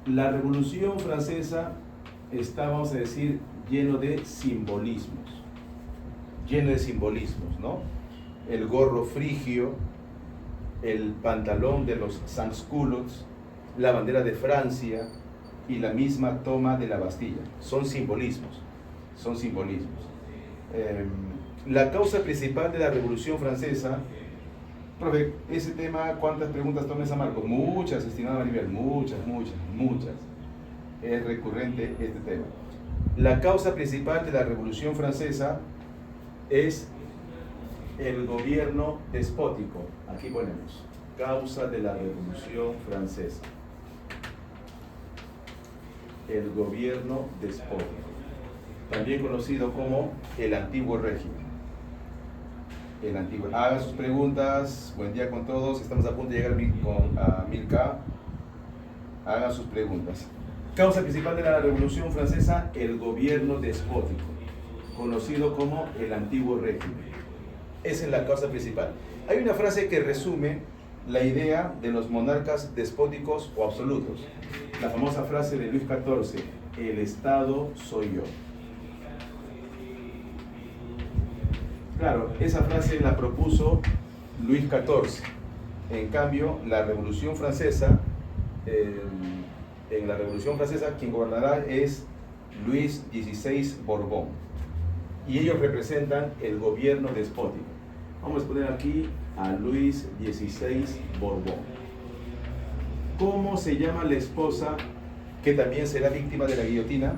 La Revolución Francesa está, vamos a decir, lleno de simbolismos, ¿no? El gorro frigio, el pantalón de los sans-culottes, la bandera de Francia y la misma toma de la Bastilla. Son simbolismos. La causa principal de la Revolución Francesa, profe, ese tema, ¿cuántas preguntas toma esa Marco? Muchas, estimado Maribel, muchas. Es recurrente este tema. La causa principal de la Revolución Francesa es el gobierno despótico. Aquí ponemos, causa de la Revolución Francesa. El gobierno despótico, también conocido como el antiguo régimen. Hagan sus preguntas. Buen día con todos. Estamos a punto de llegar a 1000K. Hagan sus preguntas. Causa principal de la Revolución Francesa, el gobierno despótico, conocido como el antiguo régimen. Esa es la causa principal. Hay una frase que resume la idea de los monarcas despóticos o absolutos. La famosa frase de Luis XIV, el Estado soy yo. Claro, esa frase la propuso Luis XIV. En cambio, la Revolución Francesa, en la Revolución Francesa quien gobernará es Luis XVI Borbón. Y ellos representan el gobierno despótico. Vamos a poner aquí a Luis XVI Borbón. ¿Cómo se llama la esposa que también será víctima de la guillotina?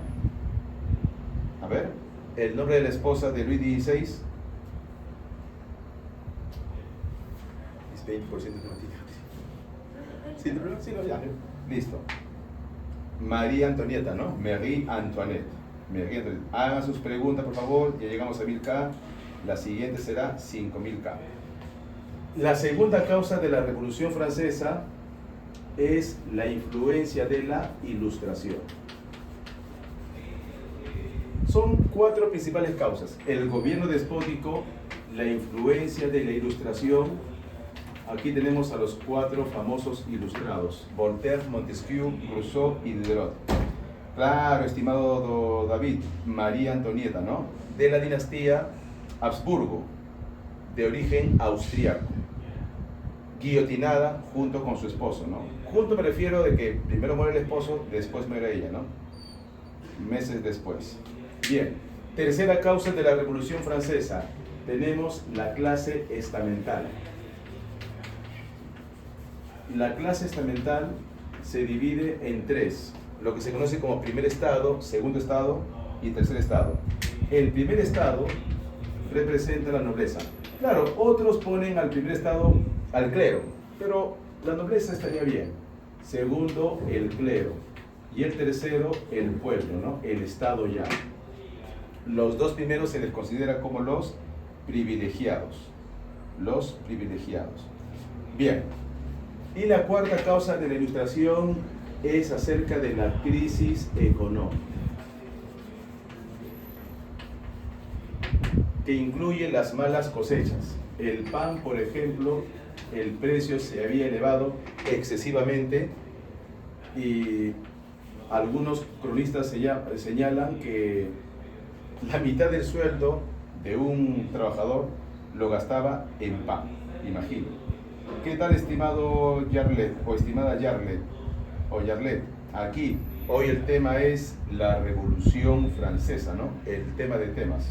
A ver, el nombre de la esposa de Luis XVI. Es 20% de Sí, ya. Listo. María Antonieta, ¿no? Marie Antoinette. Hagan sus preguntas, por favor. Ya llegamos a 1000K. La siguiente será 5000K. La segunda causa de la Revolución Francesa es la influencia de la Ilustración. Son 4 principales causas: el gobierno despótico, la influencia de la Ilustración. Aquí tenemos a los 4 famosos ilustrados: Voltaire, Montesquieu, Rousseau y Diderot. Claro, estimado David, María Antonieta, ¿no? De la dinastía Habsburgo, de origen austríaco, guillotinada junto con su esposo, ¿no? Junto me refiero de que primero muere el esposo, después muere ella, ¿no? Meses después. Bien, tercera causa de la Revolución Francesa, tenemos la clase estamental. La clase estamental se divide en 3, lo que se conoce como primer estado, segundo estado y tercer estado. El primer estado representa la nobleza. Claro, otros ponen al primer estado al clero, pero la nobleza estaría bien. Segundo, el clero. Y el tercero, el pueblo, ¿no? El estado ya. Los 2 primeros se les considera como los privilegiados. Los privilegiados. Bien. Y la cuarta causa de la Ilustración es acerca de la crisis económica, que incluye las malas cosechas. El pan, por ejemplo, el precio se había elevado excesivamente y algunos cronistas señalan que la mitad del sueldo de un trabajador lo gastaba en pan, imagino. ¿Qué tal, estimado Yarlet o estimada Yarlet o Yarlet? Aquí, hoy el tema es la Revolución Francesa, ¿no? El tema de temas.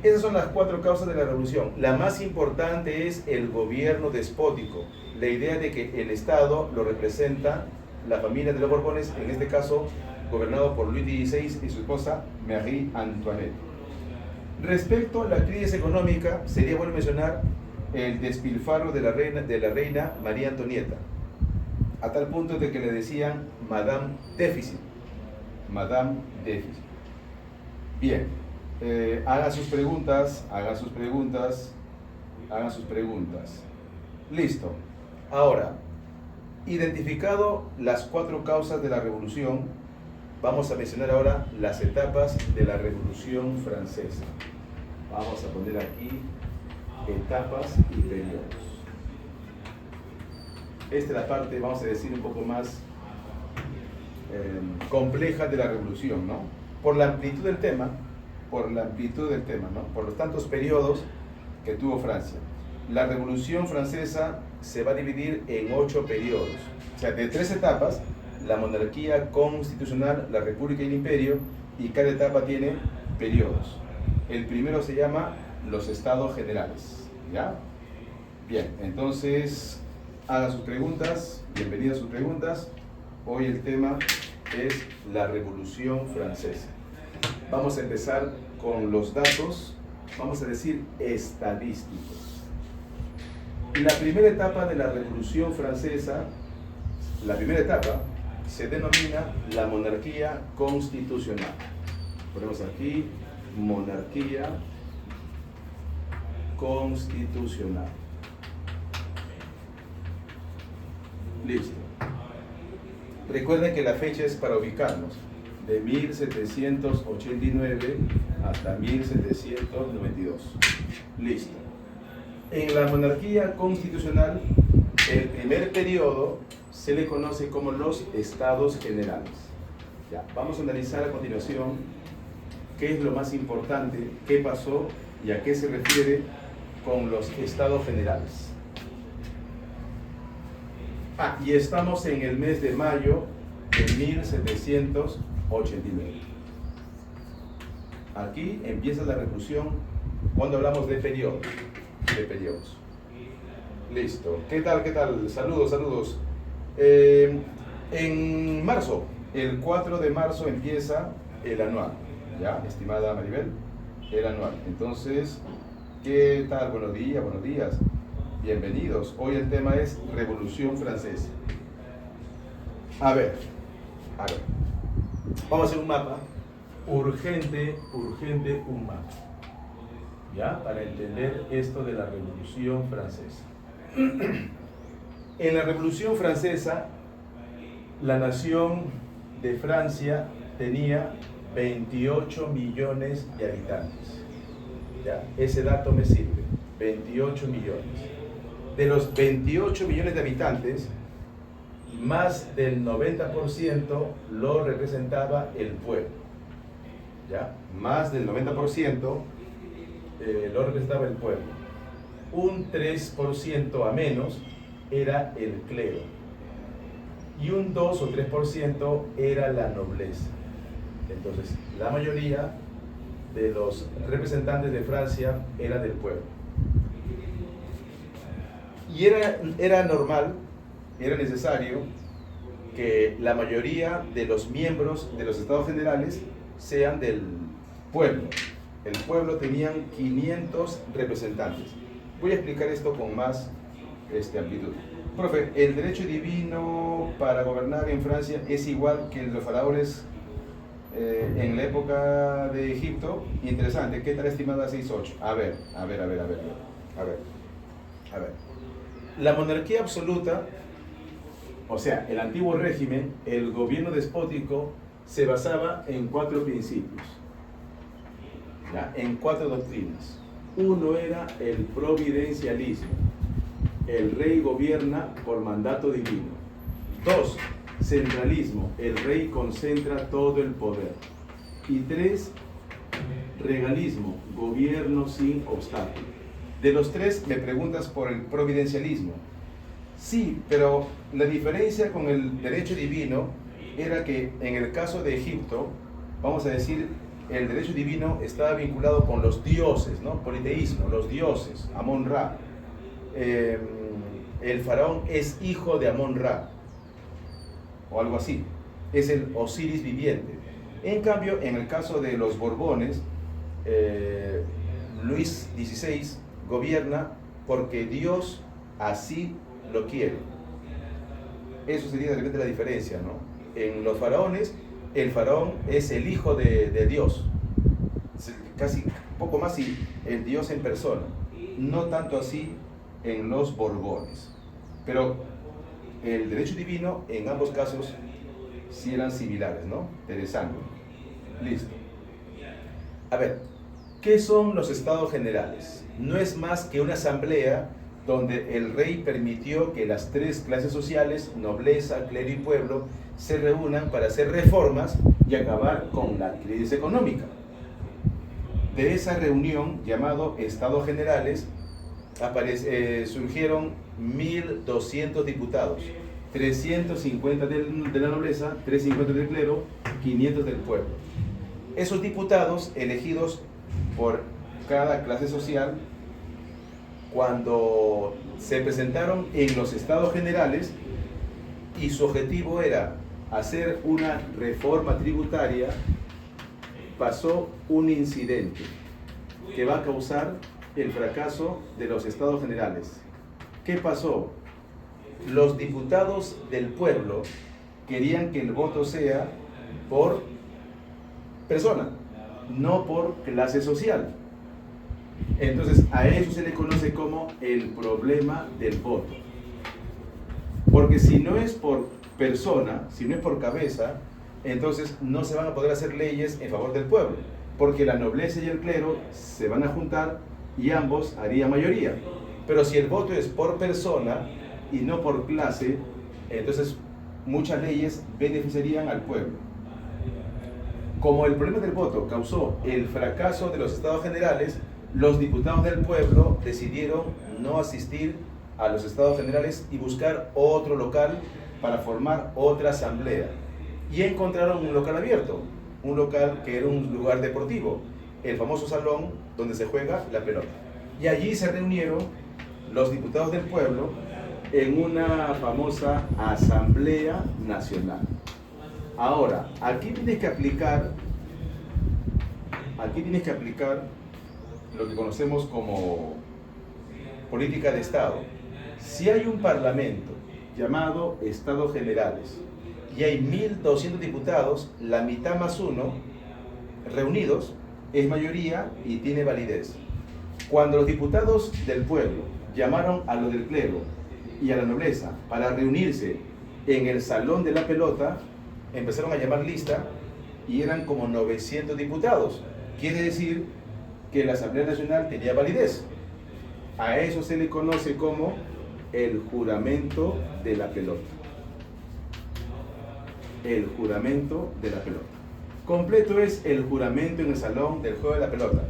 Esas son las 4 causas de la revolución. La más importante es el gobierno despótico. La idea de que el Estado lo representa la familia de los Borbones, en este caso gobernado por Luis XVI y su esposa Marie Antoinette. Respecto a la crisis económica, sería bueno mencionar el despilfarro de la reina María Antonieta, a tal punto de que le decían Madame Déficit. Madame Déficit. Bien, hagan sus preguntas. Listo. Ahora, identificado las 4 causas de la revolución, vamos a mencionar ahora las etapas de la Revolución Francesa. Vamos a poner aquí etapas y periodos. Esta es la parte, vamos a decir, un poco más compleja de la revolución, ¿no? Por la amplitud del tema, ¿no? Por los tantos periodos que tuvo Francia. La Revolución Francesa se va a dividir en 8 periodos, o sea, de 3 etapas: la monarquía constitucional, la república y el imperio, y cada etapa tiene periodos. El primero se llama los estados generales, ¿ya? Bien, entonces hagan sus preguntas, bienvenidas sus preguntas. Hoy el tema es la Revolución Francesa. Vamos a empezar con los datos, vamos a decir estadísticos. La primera etapa de la Revolución Francesa, la primera etapa, se denomina la monarquía constitucional. Ponemos aquí monarquía constitucional. Listo. Recuerden que la fecha es para ubicarnos, de 1789 hasta 1792. Listo. En la monarquía constitucional, el primer periodo se le conoce como los estados generales. Ya, vamos a analizar a continuación qué es lo más importante, qué pasó y a qué se refiere con los estados generales. Y estamos en el mes de mayo de 1789. Aquí empieza la revolución cuando hablamos de periodos. Listo. ¿Qué tal? Saludos. En marzo, el 4 de marzo empieza el anual. ¿Ya, estimada Maribel? El anual. Entonces, ¿qué tal? Buenos días. Bienvenidos. Hoy el tema es Revolución Francesa. A ver. Vamos a hacer un mapa. Urgente un mapa. ¿Ya? Para entender esto de la Revolución Francesa. En la Revolución Francesa, la nación de Francia tenía 28 millones de habitantes. ¿Ya? Ese dato me sirve. 28 millones. De los 28 millones de habitantes, más del 90% lo representaba el pueblo. ¿Ya? Más del 90% lo representaba el pueblo. Un 3% a menos era el clero. Y un 2 o 3% era la nobleza. Entonces, la mayoría de los representantes de Francia era del pueblo. Y era normal, era necesario que la mayoría de los miembros de los estados generales sean del pueblo. El pueblo tenían 500 representantes. Voy a explicar esto con más amplitud. Profe, ¿el derecho divino para gobernar en Francia es igual que los faraones en la época de Egipto? Interesante. ¿Qué tal, estimada 68? A ver. La monarquía absoluta, o sea, el antiguo régimen, el gobierno despótico, se basaba en 4 principios, ¿ya? En 4 doctrinas. Uno era el providencialismo. El rey gobierna por mandato divino. 2, centralismo. El rey concentra todo el poder. Y 3, regalismo. Gobierno sin obstáculo. De los 3 me preguntas por el providencialismo. Sí, pero la diferencia con el derecho divino era que en el caso de Egipto, vamos a decir, el derecho divino estaba vinculado con los dioses, ¿no? Politeísmo, los dioses, Amón-Ra. El faraón es hijo de Amón-Ra, o algo así. Es el Osiris viviente. En cambio, en el caso de los Borbones, Luis XVI gobierna porque Dios así lo quiere. Eso sería de repente la diferencia, ¿no? En los faraones, el faraón es el hijo de Dios, casi poco más y el Dios en persona. No tanto así en los Borbones. Pero el derecho divino en ambos casos sí eran similares, ¿no? Interesante. Listo. A ver, ¿qué son los estados generales? No es más que una asamblea donde el rey permitió que las tres clases sociales, nobleza, clero y pueblo, se reúnan para hacer reformas y acabar con la crisis económica. De esa reunión, llamado Estados Generales, surgieron 1.200 diputados, 350 de la nobleza, 350 del clero, 500 del pueblo. Esos diputados elegidos por cada clase social, cuando se presentaron en los Estados Generales, y su objetivo era hacer una reforma tributaria, pasó un incidente que va a causar el fracaso de los Estados Generales. ¿Qué pasó? Los diputados del pueblo querían que el voto sea por persona, no por clase social. Entonces, a eso se le conoce como el problema del voto. Porque si no es por persona, si no es por cabeza, entonces no se van a poder hacer leyes en favor del pueblo, porque la nobleza y el clero se van a juntar y ambos harían mayoría. Pero si el voto es por persona y no por clase, entonces muchas leyes beneficiarían al pueblo. Como el problema del voto causó el fracaso de los Estados Generales, los diputados del pueblo decidieron no asistir a los Estados Generales y buscar otro local para formar otra asamblea. Y encontraron un local abierto, un local que era un lugar deportivo, el famoso salón donde se juega la pelota. Y allí se reunieron los diputados del pueblo en una famosa Asamblea Nacional. Ahora, aquí tienes que aplicar lo que conocemos como política de Estado. Si hay un parlamento llamado Estados Generales y hay 1.200 diputados, la mitad más uno reunidos es mayoría y tiene validez. Cuando los diputados del pueblo llamaron a los del clero y a la nobleza para reunirse en el salón de la pelota, empezaron a llamar lista y eran como 900 diputados. Quiere decir que la Asamblea Nacional tenía validez. A eso se le conoce como el juramento de la pelota. El juramento de la pelota. Completo es el juramento en el salón del juego de la pelota.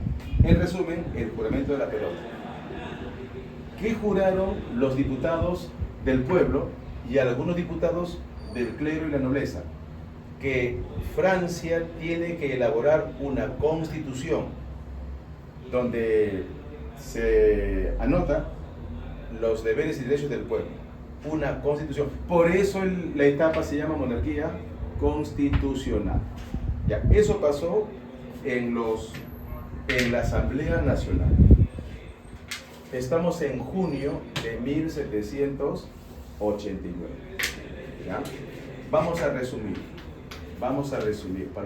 En resumen, el juramento de la pelota. ¿Qué juraron los diputados del pueblo y algunos diputados del clero y la nobleza? Que Francia tiene que elaborar una constitución donde se anota los deberes y derechos del pueblo. Una constitución. Por eso la etapa se llama monarquía constitucional. Ya, eso pasó en la Asamblea Nacional. Estamos en junio de 1789. ¿Ya? Vamos a resumir para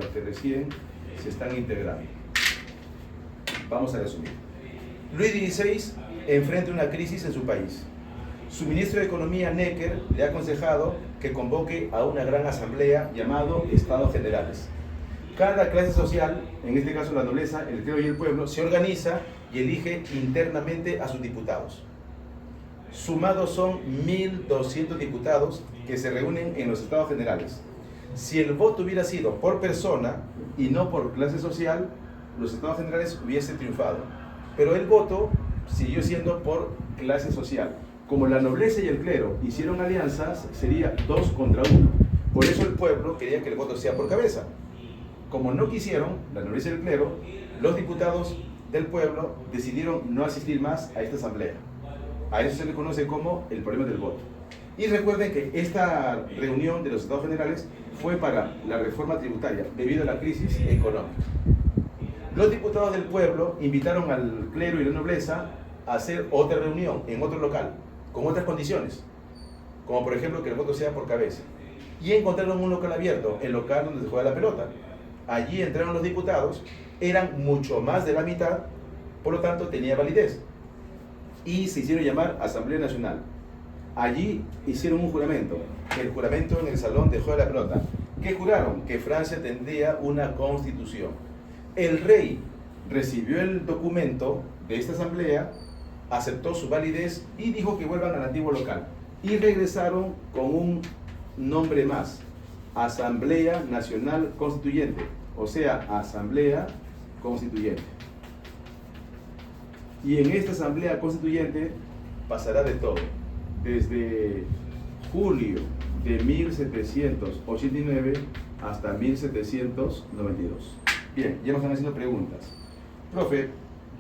los que recién se están integrando. Vamos a resumir. Luis XVI enfrenta una crisis en su país. Su ministro de Economía, Necker, le ha aconsejado que convoque a una gran asamblea llamado Estados Generales. Cada clase social, en este caso la nobleza, el clero y el pueblo, se organiza y elige internamente a sus diputados. Sumados son 1.200 diputados que se reúnen en los Estados Generales. Si el voto hubiera sido por persona y no por clase social, los Estados Generales hubiesen triunfado. Pero el voto siguió siendo por clase social. Como la nobleza y el clero hicieron alianzas, sería 2 contra 1. Por eso el pueblo quería que el voto sea por cabeza. Como no quisieron, la nobleza y el clero, los diputados del pueblo decidieron no asistir más a esta asamblea. A eso se le conoce como el problema del voto. Y recuerden que esta reunión de los Estados Generales fue para la reforma tributaria debido a la crisis económica. Los diputados del pueblo invitaron al clero y la nobleza a hacer otra reunión en otro local, con otras condiciones, como por ejemplo que el voto sea por cabeza. Y encontraron un local abierto, el local donde se juega la pelota. Allí entraron los diputados, eran mucho más de la mitad, por lo tanto tenía validez. Y se hicieron llamar Asamblea Nacional. Allí hicieron un juramento, el juramento en el salón de juego de la pelota. ¿Qué juraron? Que Francia tendría una constitución. El rey recibió el documento de esta asamblea, aceptó su validez y dijo que vuelvan al antiguo local. Y regresaron con un nombre más, Asamblea Nacional Constituyente, o sea, Asamblea Constituyente. Y en esta Asamblea Constituyente pasará de todo, desde julio de 1789 hasta 1792. Bien, ya nos están haciendo preguntas. Profe,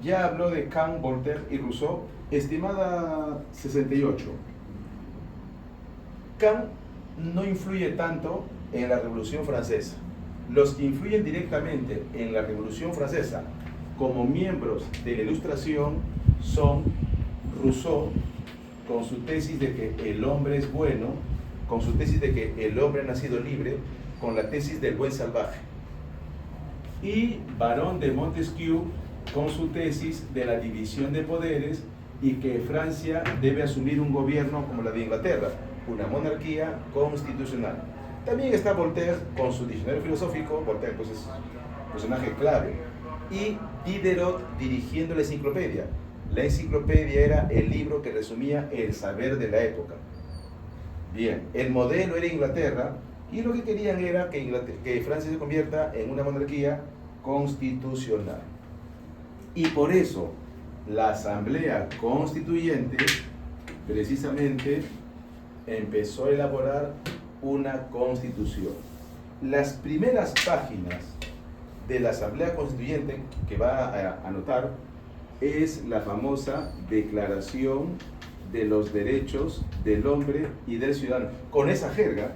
ya habló de Kant, Voltaire y Rousseau. Estimada 68, Kant no influye tanto en la Revolución Francesa. Los que influyen directamente en la Revolución Francesa como miembros de la Ilustración son Rousseau, con su tesis de que el hombre es bueno, con su tesis de que el hombre ha nacido libre, con la tesis del buen salvaje. Y Barón de Montesquieu, con su tesis de la división de poderes y que Francia debe asumir un gobierno como la de Inglaterra, una monarquía constitucional. También está Voltaire con su diccionario filosófico. Voltaire pues es un personaje clave. Y Diderot dirigiendo la enciclopedia. La enciclopedia era el libro que resumía el saber de la época. Bien, el modelo era Inglaterra y lo que querían era que Francia se convierta en una monarquía constitucional. Y por eso la Asamblea Constituyente precisamente empezó a elaborar una constitución. Las primeras páginas de la Asamblea Constituyente que va a anotar es la famosa Declaración de los Derechos del Hombre y del Ciudadano. Con esa jerga,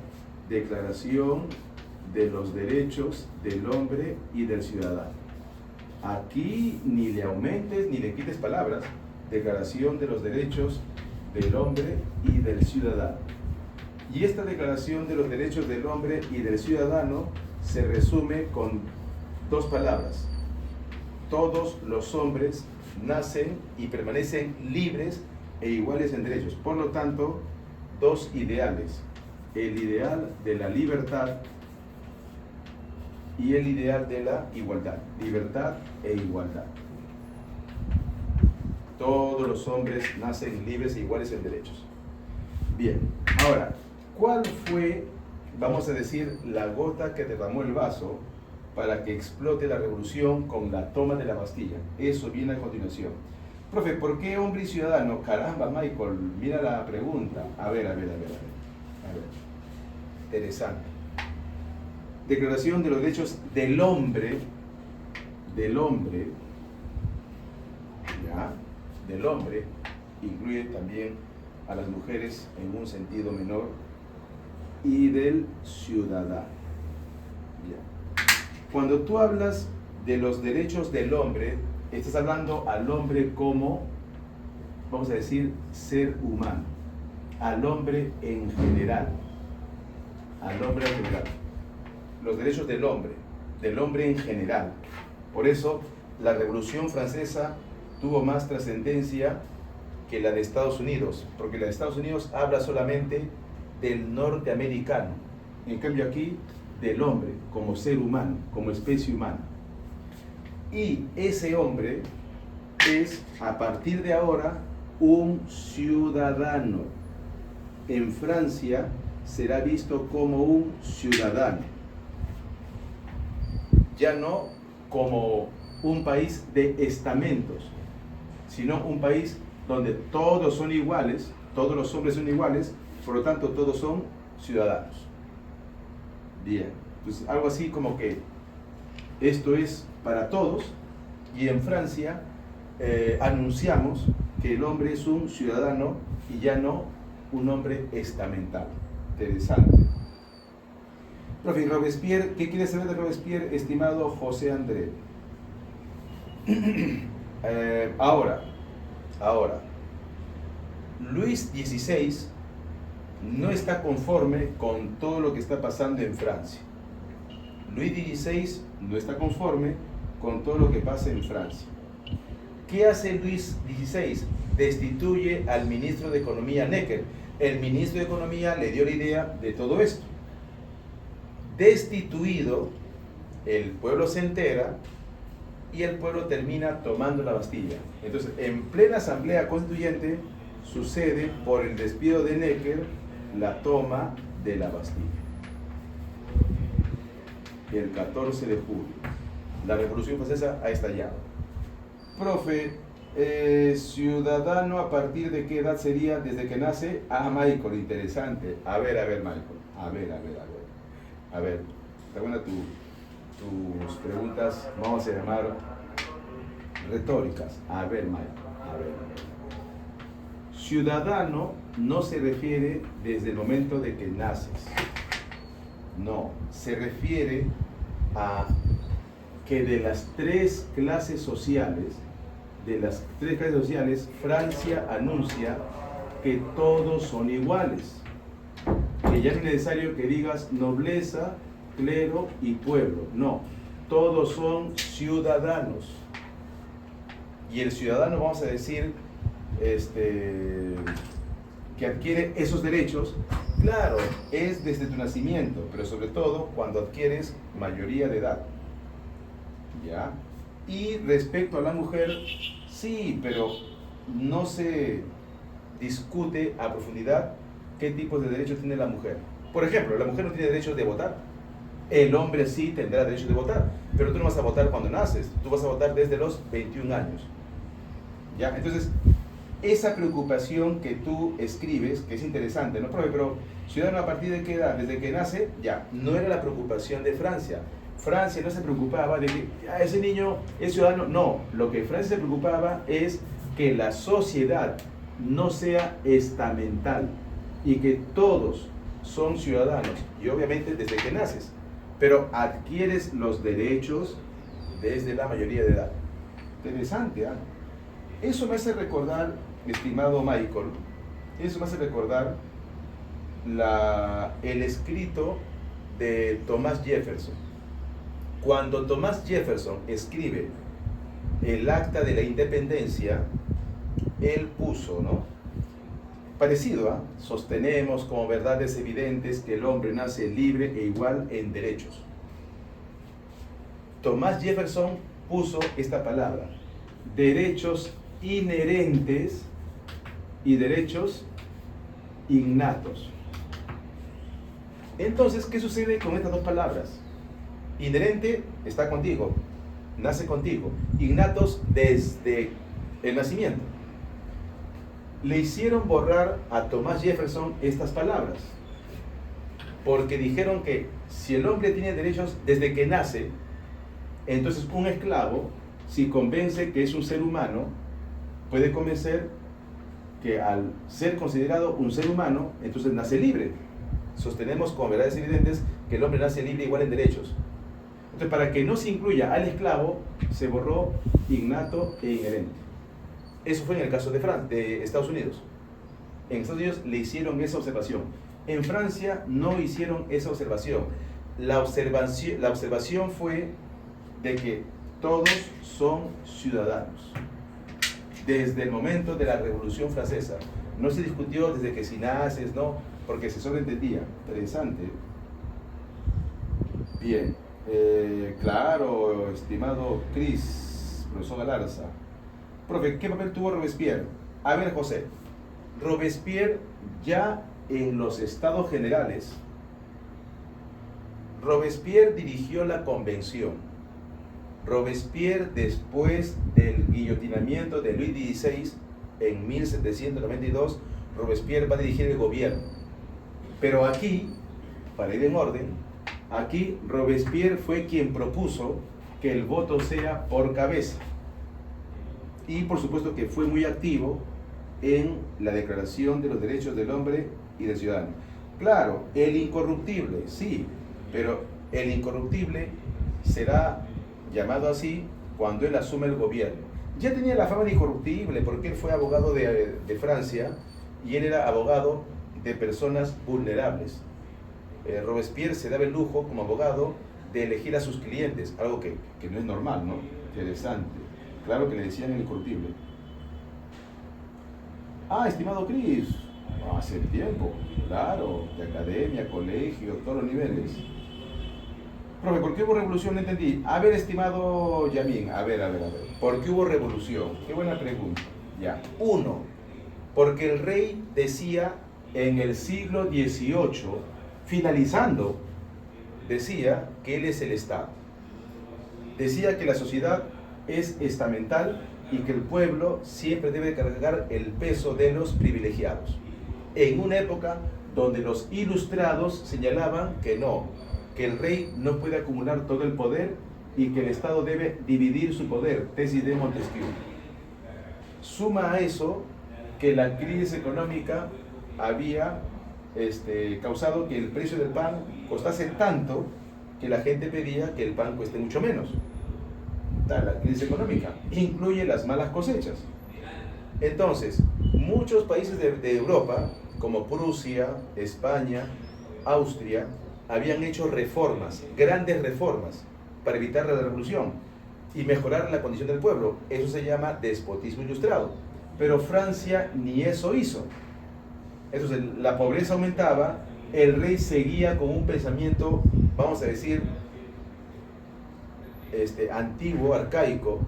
Declaración de los Derechos del Hombre y del Ciudadano. Aquí ni le aumentes ni le quites palabras. Declaración de los Derechos del Hombre y del Ciudadano. Y esta Declaración de los Derechos del Hombre y del Ciudadano se resume con dos palabras. Todos los hombres nacen y permanecen libres e iguales en derechos. Por lo tanto, dos ideales. El ideal de la libertad y el ideal de la igualdad. Libertad e igualdad. Todos los hombres nacen libres e iguales en derechos. Bien, ahora, ¿cuál fue, vamos a decir, la gota que derramó el vaso para que explote la revolución con la toma de la Bastilla? Eso viene a continuación. Profe, ¿por qué hombre y ciudadano? Caramba, Michael, mira la pregunta. A ver. Interesante. Declaración de los Derechos del Hombre, ¿ya? Del hombre, incluye también a las mujeres en un sentido menor, y del ciudadano. ¿Ya? Cuando tú hablas de los derechos del hombre, estás hablando al hombre como, vamos a decir, ser humano, al hombre en general, los derechos del hombre en general. Por eso la Revolución Francesa tuvo más trascendencia que la de Estados Unidos, porque la de Estados Unidos habla solamente del norteamericano, en cambio aquí del hombre como ser humano, como especie humana. Y ese hombre es a partir de ahora un ciudadano. En Francia será visto como un ciudadano, ya no como un país de estamentos, sino un país donde todos son iguales, todos los hombres son iguales, por lo tanto todos son ciudadanos. Bien, pues algo así como que esto es para todos, y en Francia anunciamos que el hombre es un ciudadano y ya no un hombre estamental. Interesante. Profe, Robespierre, ¿qué quiere saber de Robespierre, estimado José André? Ahora, Luis XVI no está conforme con todo lo que está pasando en Francia. Luis XVI no está conforme con todo lo que pasa en Francia. ¿Qué hace Luis XVI? Destituye al ministro de Economía Necker. El ministro de Economía le dio la idea de todo esto. Destituido, el pueblo se entera y el pueblo termina tomando la Bastilla. Entonces, en plena asamblea constituyente sucede por el despido de Necker la toma de la Bastilla. El 14 de julio. La Revolución Francesa ha estallado. Profe, ciudadano, ¿a partir de qué edad sería desde que nace? Ah, Michael, interesante. A ver, Michael. A ver, está buena tus preguntas, vamos a llamar retóricas. A ver, Michael, a ver. Ciudadano no se refiere desde el momento de que naces. No, se refiere a que de las tres clases sociales, Francia anuncia que todos son iguales. Que ya no es necesario que digas nobleza, clero y pueblo. No, todos son ciudadanos. Y el ciudadano, vamos a decir, que adquiere esos derechos, claro, es desde tu nacimiento, pero sobre todo cuando adquieres mayoría de edad. ¿Ya? Y respecto a la mujer, sí, pero no se discute a profundidad qué tipos de derechos tiene la mujer. Por ejemplo, la mujer no tiene derecho de votar. El hombre sí tendrá derecho de votar, pero tú no vas a votar cuando naces, tú vas a votar desde los 21 años. ¿Ya? Entonces, esa preocupación que tú escribes, que es interesante, ¿no, profe? Pero, ciudadano, ¿a partir de qué edad? Desde que nace, ya, no era la preocupación de Francia. Francia no se preocupaba de que ese niño es ciudadano. No, lo que Francia se preocupaba es que la sociedad no sea estamental y que todos son ciudadanos, y obviamente desde que naces, pero adquieres los derechos desde la mayoría de edad. Interesante, ¿ah? Eso me hace recordar, estimado Michael, eso me hace recordar el escrito de Thomas Jefferson. Cuando Thomas Jefferson escribe el Acta de la Independencia, él puso, ¿no? Parecido, ¿ah? Sostenemos como verdades evidentes que el hombre nace libre e igual en derechos. Thomas Jefferson puso esta palabra: derechos inherentes y derechos innatos. Entonces, ¿qué sucede con estas dos palabras? Inherente está contigo, nace contigo. Innatos desde el nacimiento. Le hicieron borrar a Thomas Jefferson estas palabras, porque dijeron que si el hombre tiene derechos desde que nace, entonces un esclavo, si convence que es un ser humano, puede convencer que al ser considerado un ser humano, entonces nace libre. Sostenemos como verdades evidentes que el hombre nace libre igual en derechos. Entonces, para que no se incluya al esclavo, se borró innato e inherente. Eso fue en el caso de Estados Unidos. En Estados Unidos le hicieron esa observación. En Francia no hicieron esa observación. La observación fue de que todos son ciudadanos. Desde el momento de la Revolución Francesa. No se discutió desde que si naces, no, porque se sobreentendía. Interesante. Bien. Claro, estimado Cris, profesor Galarza. Profe, ¿qué papel tuvo Robespierre? A ver, José, Robespierre ya en los Estados Generales, Robespierre dirigió la convención. Robespierre, después del guillotinamiento de Luis XVI en 1792, Robespierre va a dirigir el gobierno. Pero aquí, para ir en orden, aquí Robespierre fue quien propuso que el voto sea por cabeza. Y por supuesto que fue muy activo en la Declaración de los Derechos del Hombre y del Ciudadano. Claro, el incorruptible, sí, pero el incorruptible será llamado así cuando él asume el gobierno. Ya tenía la fama de incorruptible porque él fue abogado de Francia y él era abogado de personas vulnerables. Robespierre se daba el lujo como abogado de elegir a sus clientes, algo que no es normal, ¿no? Interesante. Claro que le decían el incorruptible. Ah, estimado Cris, hace tiempo, claro, de academia, colegio, todos los niveles. Profe, ¿por qué hubo revolución? No entendí. A ver, estimado Yamin, a ver. ¿Por qué hubo revolución? Qué buena pregunta. Ya. Uno, porque el rey decía en el siglo XVIII, finalizando, decía que él es el Estado. Decía que la sociedad es estamental y que el pueblo siempre debe cargar el peso de los privilegiados. En una época donde los ilustrados señalaban que no, que el rey no puede acumular todo el poder y que el Estado debe dividir su poder, tesis de Montesquieu. Suma a eso que la crisis económica había causado que el precio del pan costase tanto que la gente pedía que el pan cueste mucho menos. La crisis económica incluye las malas cosechas. Entonces, muchos países de Europa, como Prusia, España, Austria, habían hecho reformas, grandes reformas, para evitar la revolución y mejorar la condición del pueblo. Eso se llama despotismo ilustrado. Pero Francia ni eso hizo. Entonces, la pobreza aumentaba, el rey seguía con un pensamiento, vamos a decir, antiguo, arcaico,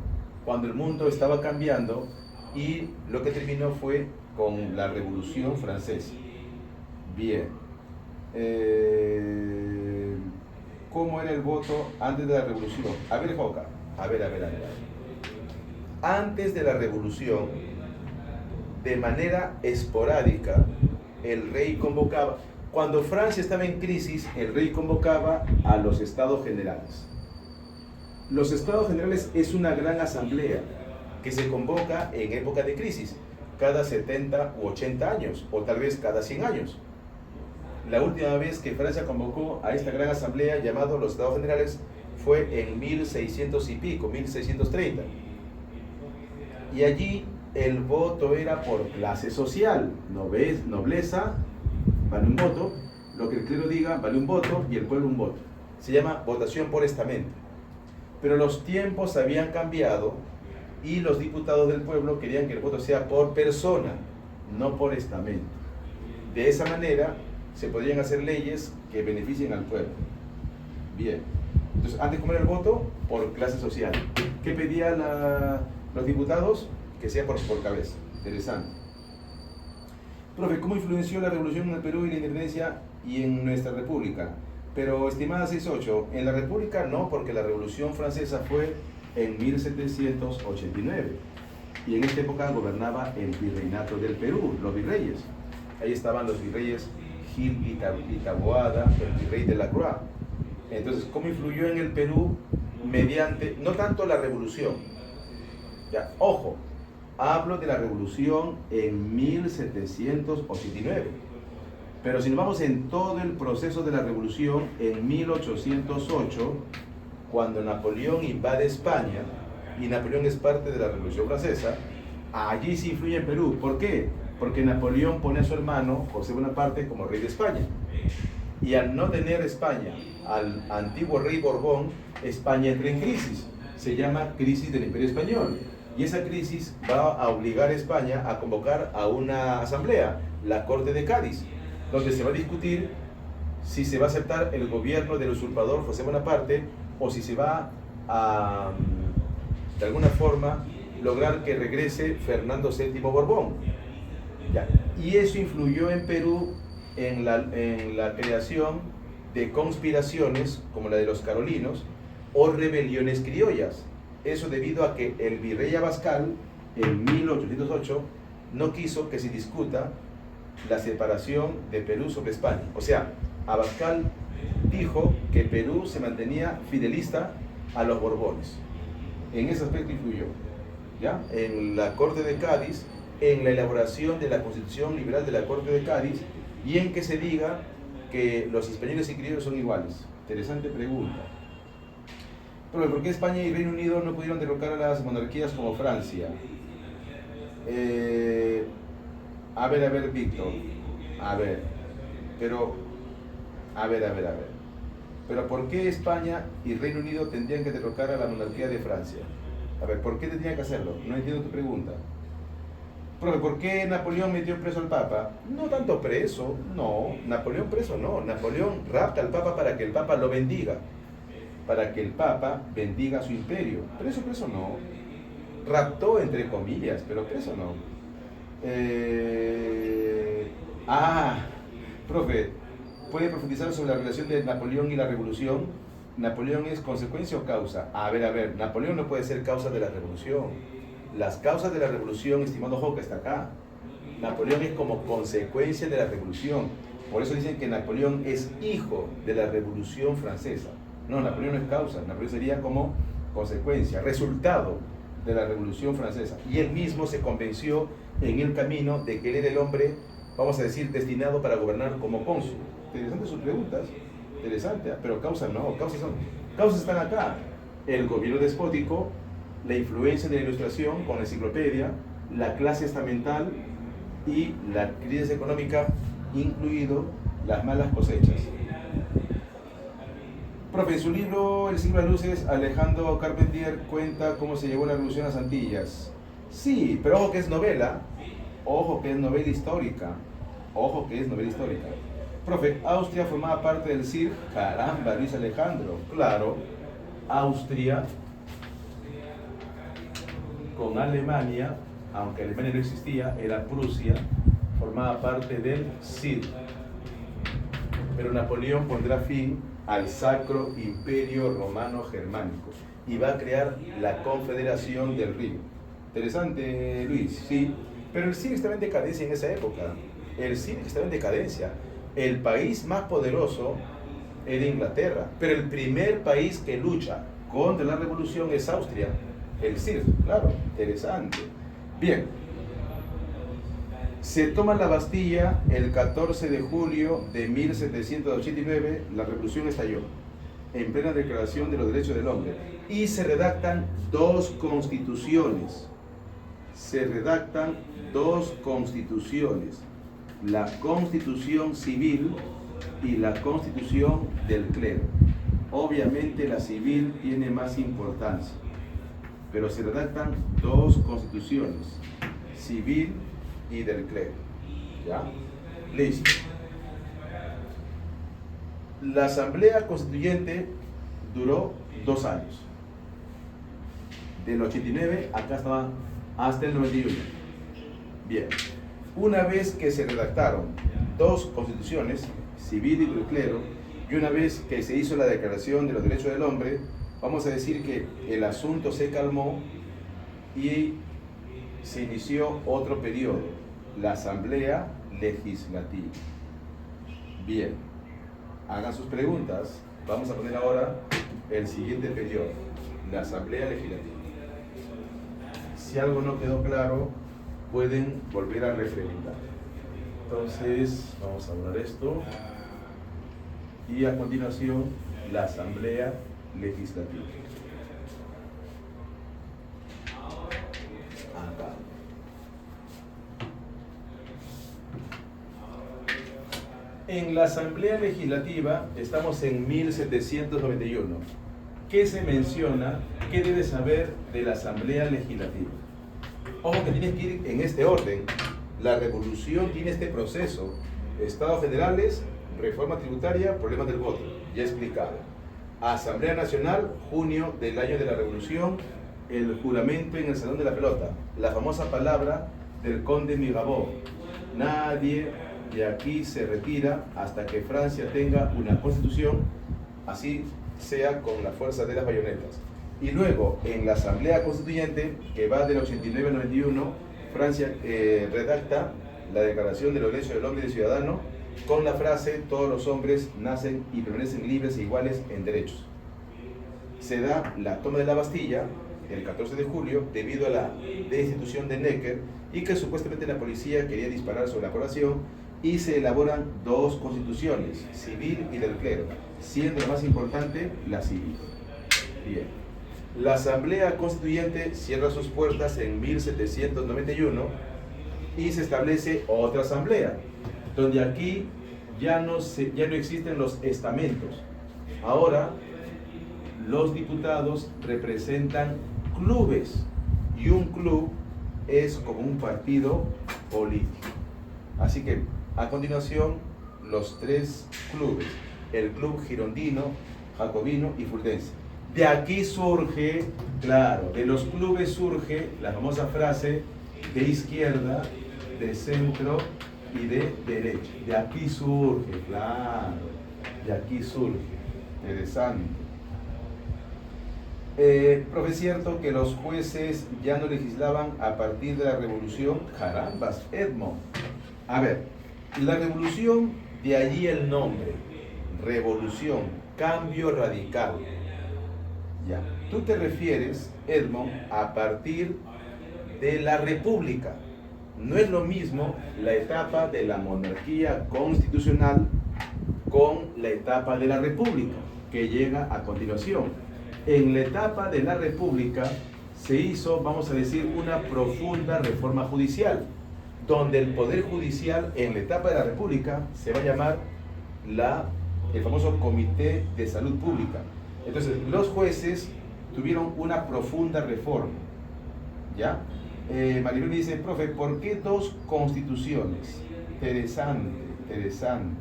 cuando el mundo estaba cambiando, y lo que terminó fue con la Revolución Francesa. Bien. ¿Cómo era el voto antes de la Revolución? A ver, Joca. A ver. Antes de la Revolución, de manera esporádica, el rey convocaba. Cuando Francia estaba en crisis, el rey convocaba a los estados generales. Los estados generales es una gran asamblea que se convoca en época de crisis, cada 70 u 80 años, o tal vez cada 100 años. La última vez que Francia convocó a esta gran asamblea, llamado los estados generales, fue en 1600 y pico, 1630. Y allí el voto era por clase social, nobleza, vale un voto, lo que el clero diga, vale un voto, y el pueblo un voto. Se llama votación por estamento. Pero los tiempos habían cambiado y los diputados del pueblo querían que el voto sea por persona, no por estamento. De esa manera se podrían hacer leyes que beneficien al pueblo. Bien. Entonces, antes, ¿cómo era el voto? Por clase social. ¿Qué pedían los diputados? Que sea por cabeza. Interesante. Profe, ¿cómo influenció la revolución en el Perú y la independencia y en nuestra república? Pero, estimada 68, en la república no, porque la revolución francesa fue en 1789. Y en esta época gobernaba el virreinato del Perú, los virreyes. Ahí estaban los virreyes Gil y Taboada, el virrey de la Croix. Entonces, ¿cómo influyó en el Perú? Mediante, no tanto la revolución. Ya, ojo, hablo de la revolución en 1789. Pero si nos vamos en todo el proceso de la revolución, en 1808, cuando Napoleón invade España, y Napoleón es parte de la Revolución Francesa, allí sí influye en Perú. ¿Por qué? Porque Napoleón pone a su hermano, José Bonaparte, como rey de España. Y al no tener España al antiguo rey Borbón, España entra en crisis. Se llama crisis del Imperio Español. Y esa crisis va a obligar a España a convocar a una asamblea, la Corte de Cádiz, donde se va a discutir si se va a aceptar el gobierno del usurpador José Bonaparte o si se va a, de alguna forma, lograr que regrese Fernando VII Borbón. Ya. Y eso influyó en Perú en la creación de conspiraciones como la de los carolinos o rebeliones criollas. Eso debido a que el virrey Abascal en 1808 no quiso que se discuta la separación de Perú sobre España. O sea, Abascal dijo que Perú se mantenía fidelista a los Borbones. En ese aspecto influyó, ¿ya? En la Corte de Cádiz, en la elaboración de la Constitución Liberal de la Corte de Cádiz, y en que se diga que los españoles y criollos son iguales. Interesante pregunta. Pero ¿por qué España y Reino Unido no pudieron derrocar a las monarquías como Francia? A ver, Víctor. A ver. Pero ¿por qué España y Reino Unido tendrían que derrocar a la monarquía de Francia? A ver, ¿por qué tendrían que hacerlo? No entiendo tu pregunta. Profe, ¿por qué Napoleón metió preso al Papa? No tanto preso, no. Napoleón preso no. Napoleón rapta al Papa para que el Papa lo bendiga. para que el Papa bendiga su imperio. Preso no. Raptó entre comillas, pero preso no. Profe, ¿puede profundizar sobre la relación de Napoleón y la revolución? ¿Napoleón es consecuencia o causa? A ver, Napoleón no puede ser causa de la revolución. Las causas de la revolución, estimado Joca, está acá. Napoleón es como consecuencia de la revolución. Por eso dicen que Napoleón es hijo de la revolución francesa. No, Napoleón no es causa, Napoleón sería como consecuencia, resultado de la revolución francesa. Y él mismo se convenció en el camino de que él era el hombre, vamos a decir, destinado para gobernar como cónsul. Interesantes sus preguntas, interesante, pero causas no, causas están acá. El gobierno despótico, la influencia de la ilustración con la enciclopedia, la clase estamental y la crisis económica, incluido las malas cosechas. Profe, en su libro El siglo de las luces, Alejandro Carpentier cuenta cómo se llevó la revolución a las Antillas. Sí, pero ojo que es novela, ojo que es novela histórica, ojo que es novela histórica. Profe, Austria formaba parte del CIR. Caramba, Luis Alejandro, claro, Austria con Alemania, aunque Alemania no existía, era Prusia, formaba parte del CIR. Pero Napoleón pondrá fin al Sacro Imperio Romano Germánico y va a crear la Confederación del Rin. Interesante, Luis, sí, pero el CIR estaba en decadencia en esa época. El CIR estaba en decadencia. El país más poderoso era Inglaterra, pero el primer país que lucha contra la revolución es Austria. El CIR, claro, interesante. Bien, se toma la Bastilla el 14 de julio de 1789, la revolución estalló, en plena declaración de los derechos del hombre, y se redactan dos constituciones. Se redactan dos constituciones, la Constitución Civil y la Constitución del Clero. Obviamente la civil tiene más importancia, pero se redactan dos constituciones, civil y del clero. ¿Ya? Listo. La Asamblea Constituyente duró 2 años. Del 89 acá estaba hasta el 91. Bien. Una vez que se redactaron dos constituciones, civil y del clero, y una vez que se hizo la Declaración de los Derechos del Hombre, vamos a decir que el asunto se calmó y se inició otro periodo, la Asamblea Legislativa. Bien, hagan sus preguntas. Vamos a poner ahora el siguiente periodo, la Asamblea Legislativa. Si algo no quedó claro, pueden volver a refrendar. Entonces, vamos a borrar esto. Y a continuación, la Asamblea Legislativa. Acá. En la Asamblea Legislativa estamos en 1791. ¿Qué se menciona? ¿Qué debes saber de la Asamblea Legislativa? Ojo que tienes que ir en este orden. La revolución tiene este proceso. Estados generales, reforma tributaria, problemas del voto. Ya explicado. Asamblea Nacional, junio del año de la revolución, el juramento en el Salón de la Pelota. La famosa palabra del conde Mirabeau. Nadie de aquí se retira hasta que Francia tenga una constitución, así sea con la fuerza de las bayonetas. Y luego, en la Asamblea Constituyente, que va del 89 al 91, Francia redacta la Declaración de los Derechos del Hombre y del Ciudadano con la frase: todos los hombres nacen y permanecen libres e iguales en derechos. Se da la toma de la Bastilla el 14 de julio debido a la destitución de Necker y que supuestamente la policía quería disparar sobre la población, y se elaboran dos constituciones, civil y del clero, siendo la más importante la civil. Bien. La Asamblea Constituyente cierra sus puertas en 1791 y se establece otra asamblea, donde aquí ya no existen los estamentos. Ahora los diputados representan clubes y un club es como un partido político. Así que a continuación los tres clubes: el Club Girondino, jacobino y fuldense. De aquí surge, claro, de los clubes surge la famosa frase de izquierda, de centro y de derecha. De aquí surge, claro, de aquí surge. Interesante. Profe, ¿es cierto que los jueces ya no legislaban a partir de la revolución? Carambas, Edmond. A ver, la revolución, de allí el nombre, revolución, cambio radical. Ya. Tú te refieres, Edmond, a partir de la república. No es lo mismo la etapa de la monarquía constitucional con la etapa de la república, que llega a continuación. En la etapa de la república se hizo, vamos a decir, una profunda reforma judicial, donde el poder judicial en la etapa de la república se va a llamar el famoso Comité de Salud Pública. Entonces, los jueces tuvieron una profunda reforma, ¿ya? Maribel dice, profe, ¿por qué 2 constituciones? Interesante, interesante.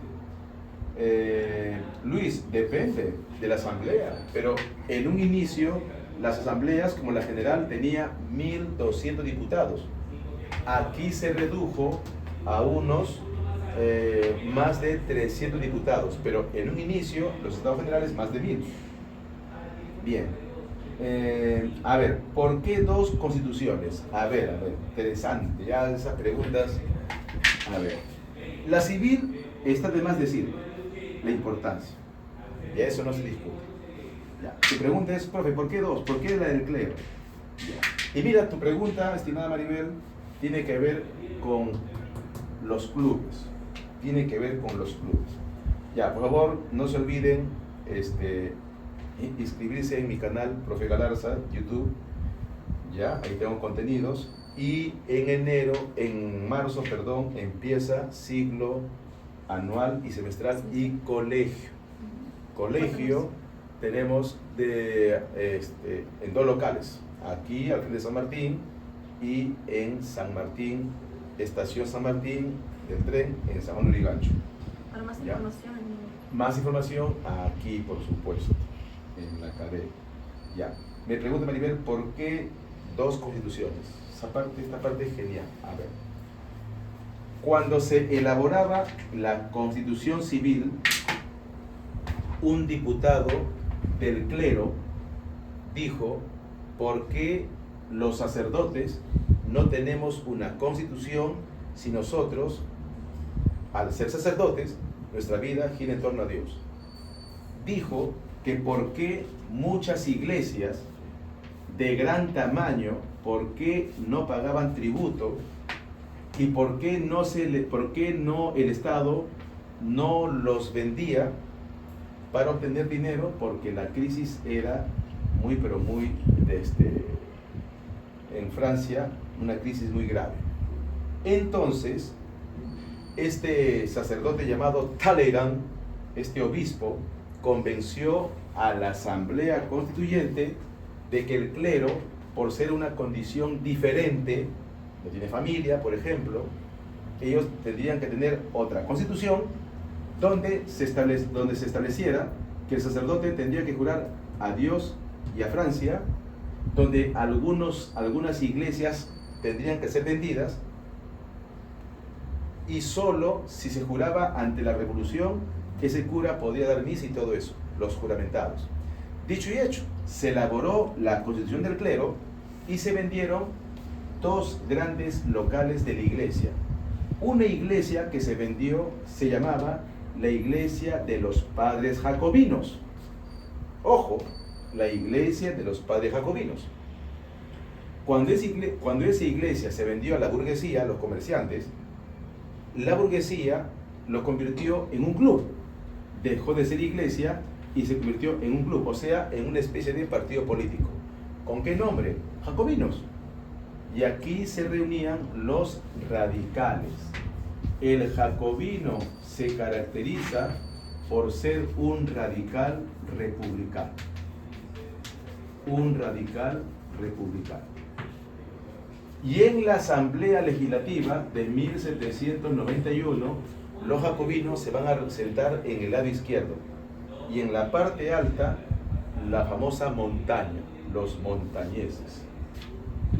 Luis, depende de la asamblea, pero en un inicio las asambleas, como la general, tenía 1.200 diputados. Aquí se redujo a unos más de 300 diputados, pero en un inicio los estados generales más de 1.000. Bien. A ver, ¿por qué 2 constituciones? A ver, interesante, ya esas preguntas. A ver, la civil está de más decir la importancia, y eso no se discute. Ya. Tu pregunta es, profe, ¿por qué 2? ¿Por qué la del clero? Ya. Y mira, tu pregunta, estimada Maribel, tiene que ver con los clubes. Tiene que ver con los clubes. Ya, por favor, no se olviden inscribirse en mi canal, Profe Galarza, YouTube. Ya, ahí tengo contenidos. Y en marzo, empieza ciclo anual y semestral y colegio. Colegio tenemos en 2 locales, aquí al frente de San Martín y en San Martín, estación San Martín del tren en San Juan de Lurigancho. Para más información. Más información aquí, por supuesto, en la academia. Ya. Me pregunta Maribel, ¿por qué 2 constituciones? Esta parte es genial. A ver. Cuando se elaboraba la Constitución Civil, un diputado del clero dijo, ¿por qué los sacerdotes no tenemos una constitución si nosotros, al ser sacerdotes, nuestra vida gira en torno a Dios? Dijo que por qué muchas iglesias de gran tamaño, por qué no pagaban tributo y por qué no el Estado no los vendía para obtener dinero, porque la crisis era muy, pero muy, en Francia, una crisis muy grave. Entonces, este sacerdote llamado Talleyrand, este obispo, convenció a la Asamblea Constituyente de que el clero, por ser una condición diferente, no tiene familia, por ejemplo, ellos tendrían que tener otra constitución donde se estableciera que el sacerdote tendría que jurar a Dios y a Francia, donde algunas iglesias tendrían que ser vendidas, y solo si se juraba ante la revolución, ese cura podía dar misa y todo eso, los juramentados. Dicho y hecho, se elaboró la constitución del clero y se vendieron 2 grandes locales de la iglesia. Una iglesia que se vendió se llamaba la Iglesia de los Padres Jacobinos. Ojo, la Iglesia de los Padres Jacobinos. Cuando esa iglesia se vendió a la burguesía, a los comerciantes, la burguesía lo convirtió en un club. Dejó de ser iglesia y se convirtió en un club, o sea, en una especie de partido político. ¿Con qué nombre? Jacobinos. Y aquí se reunían los radicales. El jacobino se caracteriza por ser un radical republicano. Un radical republicano. Y en la Asamblea Legislativa de 1791, los jacobinos se van a sentar en el lado izquierdo. y en la parte alta la famosa montaña, los montañeses.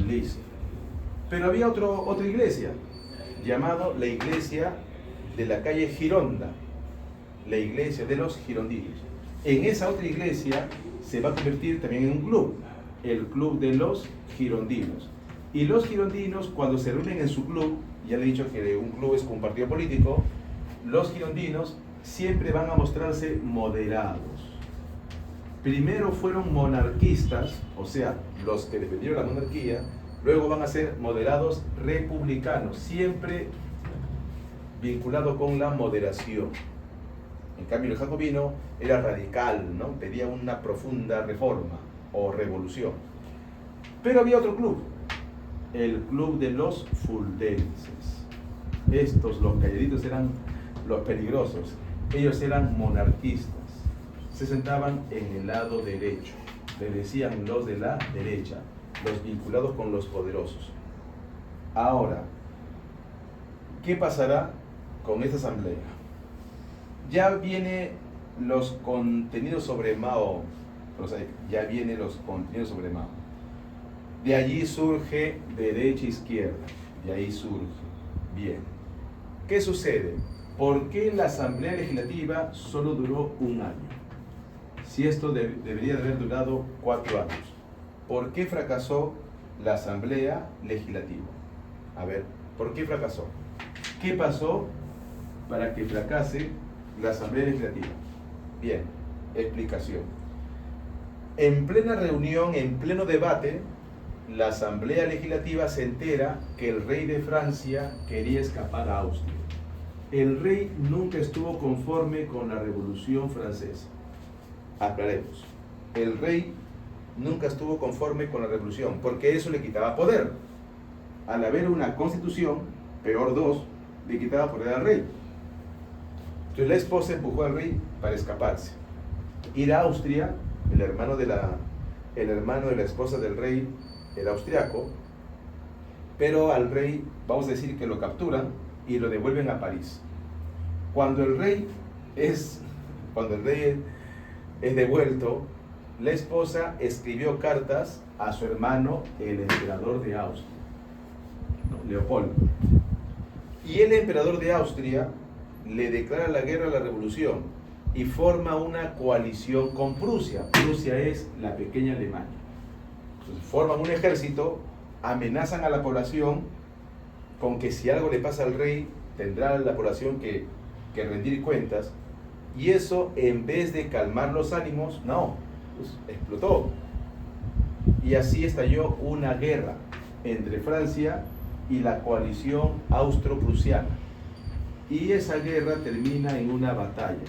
Listo. Pero había otra iglesia, llamada la iglesia de la calle Gironda, la iglesia de los girondinos. En esa otra iglesia se va a convertir también en un club, el club de los girondinos. Y los girondinos, cuando se reúnen en su club, ya le he dicho que un club es un partido político, los girondinos siempre van a mostrarse moderados. Primero fueron monarquistas, o sea, los que defendieron la monarquía, luego van a ser moderados republicanos, siempre vinculado con la moderación. En cambio, el jacobino era radical, ¿no? Pedía una profunda reforma o revolución. Pero había otro club, el club de los fuldenses. Estos, los calladitos, eran los peligrosos. Ellos eran monarquistas. Se sentaban en el lado derecho. Le decían los de la derecha, los vinculados con los poderosos. Ahora, ¿qué pasará con esta asamblea? Ya vienen los contenidos sobre Mao, ya vienen los contenidos sobre Mao. De allí surge derecha e izquierda, de ahí surge. Bien. ¿Qué sucede? ¿Por qué la asamblea legislativa solo duró un año? Si esto debería de haber durado 4 años. ¿Por qué fracasó la asamblea legislativa? A ver, ¿por qué fracasó? ¿Qué pasó para que fracase la asamblea legislativa? Bien, explicación. En plena reunión, en pleno debate, la asamblea legislativa se entera que el rey de Francia quería escapar a Austria. El rey nunca estuvo conforme con la Revolución Francesa. Aclaremos. El rey nunca estuvo conforme con la revolución, porque eso le quitaba poder. Al haber una constitución, peor 2, le quitaba poder al rey. Entonces la esposa empujó al rey para escaparse. Ir a Austria, el hermano de la esposa del rey era austriaco, pero al rey, vamos a decir que lo capturan y lo devuelven a París. Cuando el rey es devuelto, la esposa escribió cartas a su hermano, el emperador de Austria, Leopoldo. Y el emperador de Austria le declara la guerra a la revolución y forma una coalición con Prusia. Prusia es la pequeña Alemania. Entonces, forman un ejército, amenazan a la población con que si algo le pasa al rey, tendrá la población que rendir cuentas. Y eso, en vez de calmar los ánimos, no, pues explotó. Y así estalló una guerra entre Francia y la coalición austro-prusiana. Y esa guerra termina en una batalla,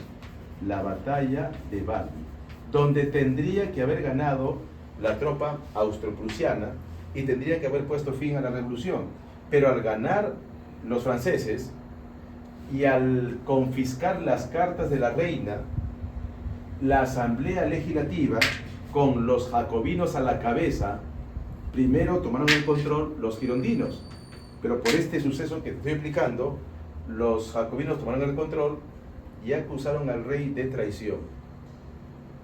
la batalla de Valmy, donde tendría que haber ganado la tropa austro-prusiana y tendría que haber puesto fin a la revolución. Pero al ganar los franceses y al confiscar las cartas de la reina, la asamblea legislativa, con los jacobinos a la cabeza, primero tomaron el control los girondinos, pero por este suceso que te estoy explicando, los jacobinos tomaron el control y acusaron al rey de traición.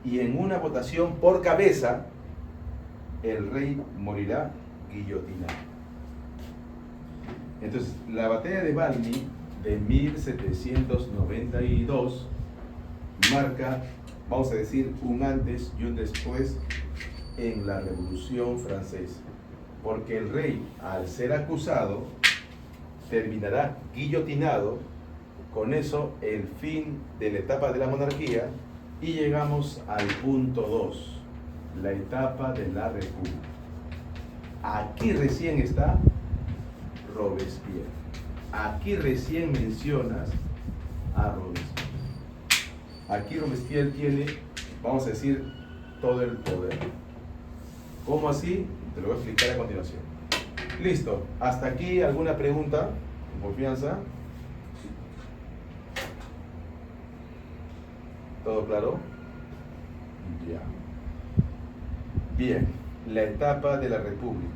Y en una votación por cabeza, el rey morirá guillotinado. Entonces, la batalla de Valmy de 1792 marca, vamos a decir, un antes y un después en la Revolución Francesa, porque el rey, al ser acusado, terminará guillotinado. Con eso, el fin de la etapa de la monarquía, y llegamos al punto 2, la etapa de la república. Aquí recién está Robespierre. Aquí recién mencionas a Robespierre. Aquí Robespierre tiene, vamos a decir, todo el poder. ¿Cómo así? Te lo voy a explicar a continuación. Listo. ¿Hasta aquí alguna pregunta? Con confianza. ¿Todo claro? Ya. Bien. La etapa de la República.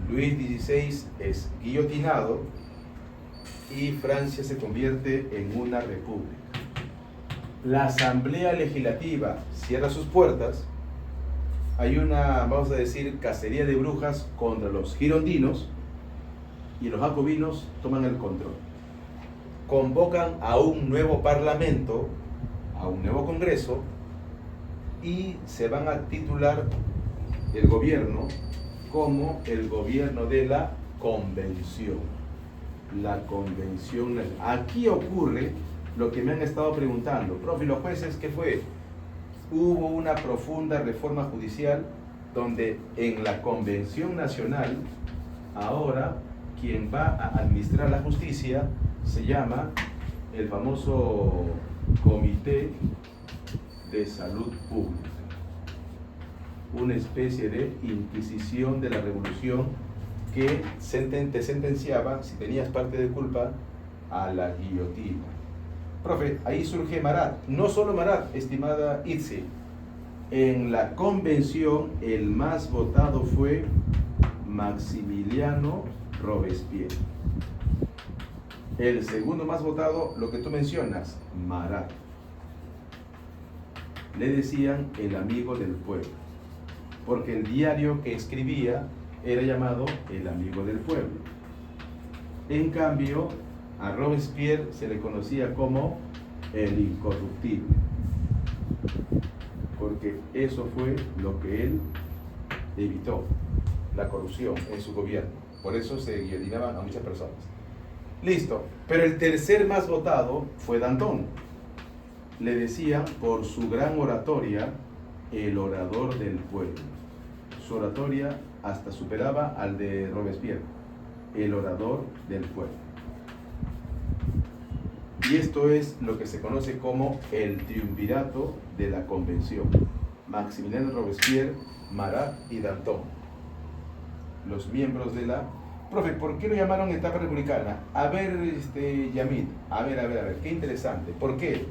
Luis XVI es guillotinado y Francia se convierte en una república. la Asamblea Legislativa cierra sus puertas, hay una, vamos a decir, cacería de brujas contra los girondinos y los jacobinos toman el control. Convocan a un nuevo parlamento, a un nuevo congreso, y se van a titular el gobierno como el gobierno de la convención. La convención. Aquí ocurre lo que me han estado preguntando. Profe, ¿los jueces qué fue? Hubo una profunda reforma judicial donde en la Convención Nacional, ahora quien va a administrar la justicia se llama el famoso Comité de Salud Pública. Una especie de inquisición de la revolución que te sentenciaba, si tenías parte de culpa, a la guillotina. Profe, ahí surge Marat. No solo Marat, estimada Itzi. En la convención el más votado fue Maximiliano Robespierre. El segundo más votado, lo que tú mencionas, Marat. Le decían el amigo del pueblo, porque el diario que escribía era llamado el amigo del pueblo. En cambio, a Robespierre se le conocía como el incorruptible, porque eso fue lo que él evitó, la corrupción en su gobierno. Por eso se guillotinaban a muchas personas. Listo, pero el tercer más votado fue Danton. Le decían por su gran oratoria el orador del pueblo. Su oratoria hasta superaba al de Robespierre, el orador del pueblo. Y esto es lo que se conoce como el triunvirato de la convención. Maximiliano Robespierre, Marat y Danton. Los miembros de la... Profe, ¿por qué lo llamaron etapa republicana? A ver, Yamit, a ver, qué interesante. ¿Por qué?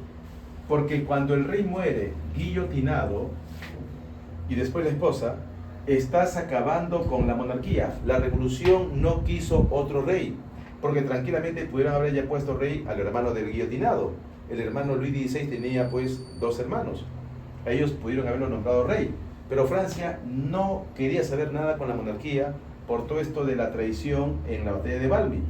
Porque cuando el rey muere guillotinado y después la esposa, estás acabando con la monarquía. La revolución no quiso otro rey, porque tranquilamente pudieron haber ya puesto rey al hermano del guillotinado. El hermano Luis XVI tenía pues 2 hermanos. Ellos pudieron haberlo nombrado rey, pero Francia no quería saber nada con la monarquía por todo esto de la traición en la batalla de Valmy.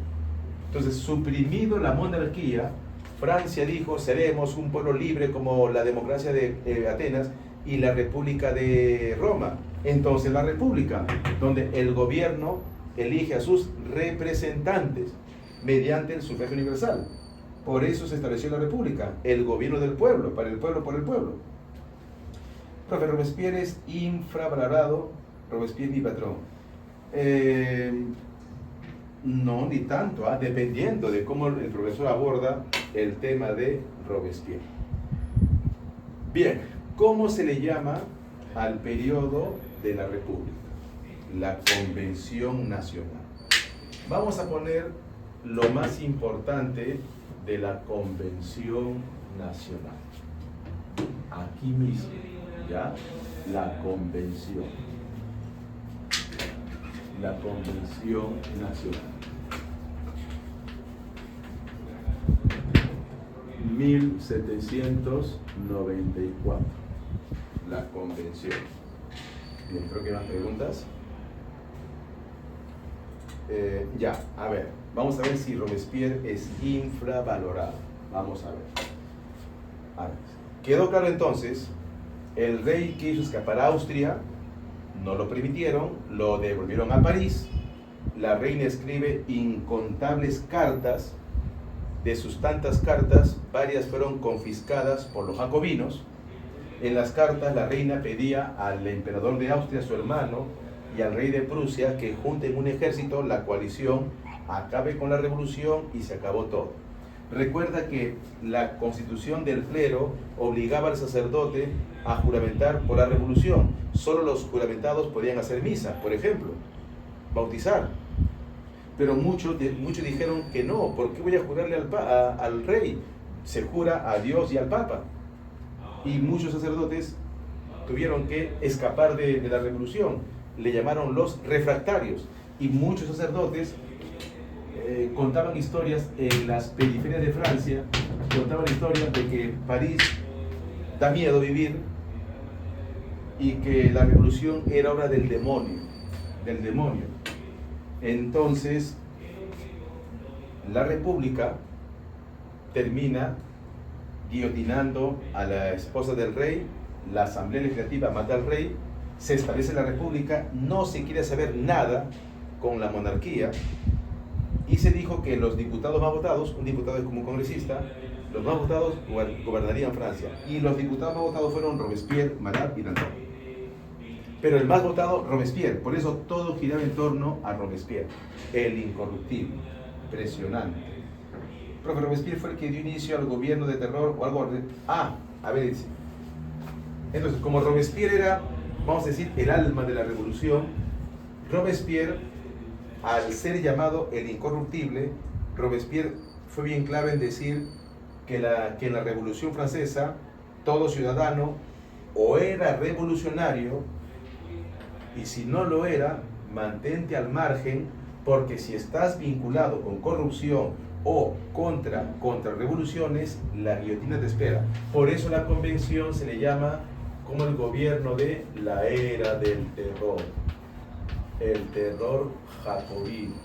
Entonces, suprimido la monarquía, Francia dijo, seremos un pueblo libre como la democracia de Atenas y la República de Roma. Entonces la República, donde el gobierno elige a sus representantes mediante el sufragio universal. Por eso se estableció la República, el gobierno del pueblo, para el pueblo, por el pueblo. Profe, Robespierre es infravalorado, Robespierre mi patrón. No, ni tanto, dependiendo de cómo el profesor aborda el tema de Robespierre. Bien, ¿cómo se le llama al periodo de la República? La Convención Nacional. Vamos a poner lo más importante de la Convención Nacional. Aquí mismo, ¿ya? La Convención. La Convención Nacional. 1794. La Convención. Bien, creo que más preguntas. Ya, a ver, vamos a ver si Robespierre es infravalorado. Vamos a ver. Quedó claro entonces, el rey quiso escapar a Austria, no lo permitieron, lo devolvieron a París. La reina escribe incontables cartas. De sus tantas cartas, varias fueron confiscadas por los jacobinos. En las cartas la reina pedía al emperador de Austria, su hermano, y al rey de Prusia que junten un ejército, la coalición, acabe con la revolución y se acabó todo. Recuerda que la constitución del clero obligaba al sacerdote a juramentar por la revolución. Solo los juramentados podían hacer misa, por ejemplo, bautizar. Pero muchos dijeron que no, ¿por qué voy a jurarle al rey? Se jura a Dios y al Papa. Y muchos sacerdotes tuvieron que escapar de la revolución. Le llamaron los refractarios. Y muchos sacerdotes contaban historias en las periferias de Francia, contaban historias de que París da miedo vivir y que la revolución era obra del demonio, del demonio. Entonces, la República termina guillotinando a la esposa del rey, la Asamblea Legislativa mata al rey, se establece la República, no se quiere saber nada con la monarquía, y se dijo que los diputados más votados, un diputado es como un congresista, los más votados gobernarían Francia, y los diputados más votados fueron Robespierre, Marat y Danton. Pero el más votado, Robespierre, por eso todo giraba en torno a Robespierre, el incorruptible, impresionante. Profe, Robespierre fue el que dio inicio al gobierno de terror o algo. A ver, dice. Entonces, como Robespierre era, vamos a decir, el alma de la revolución, Robespierre, al ser llamado el incorruptible, Robespierre fue bien claro en decir que en la Revolución Francesa todo ciudadano o era revolucionario, y si no lo era, mantente al margen, porque si estás vinculado con corrupción o contra revoluciones, la guillotina te espera. Por eso la convención se le llama como el gobierno de la era del terror, el terror jacobino.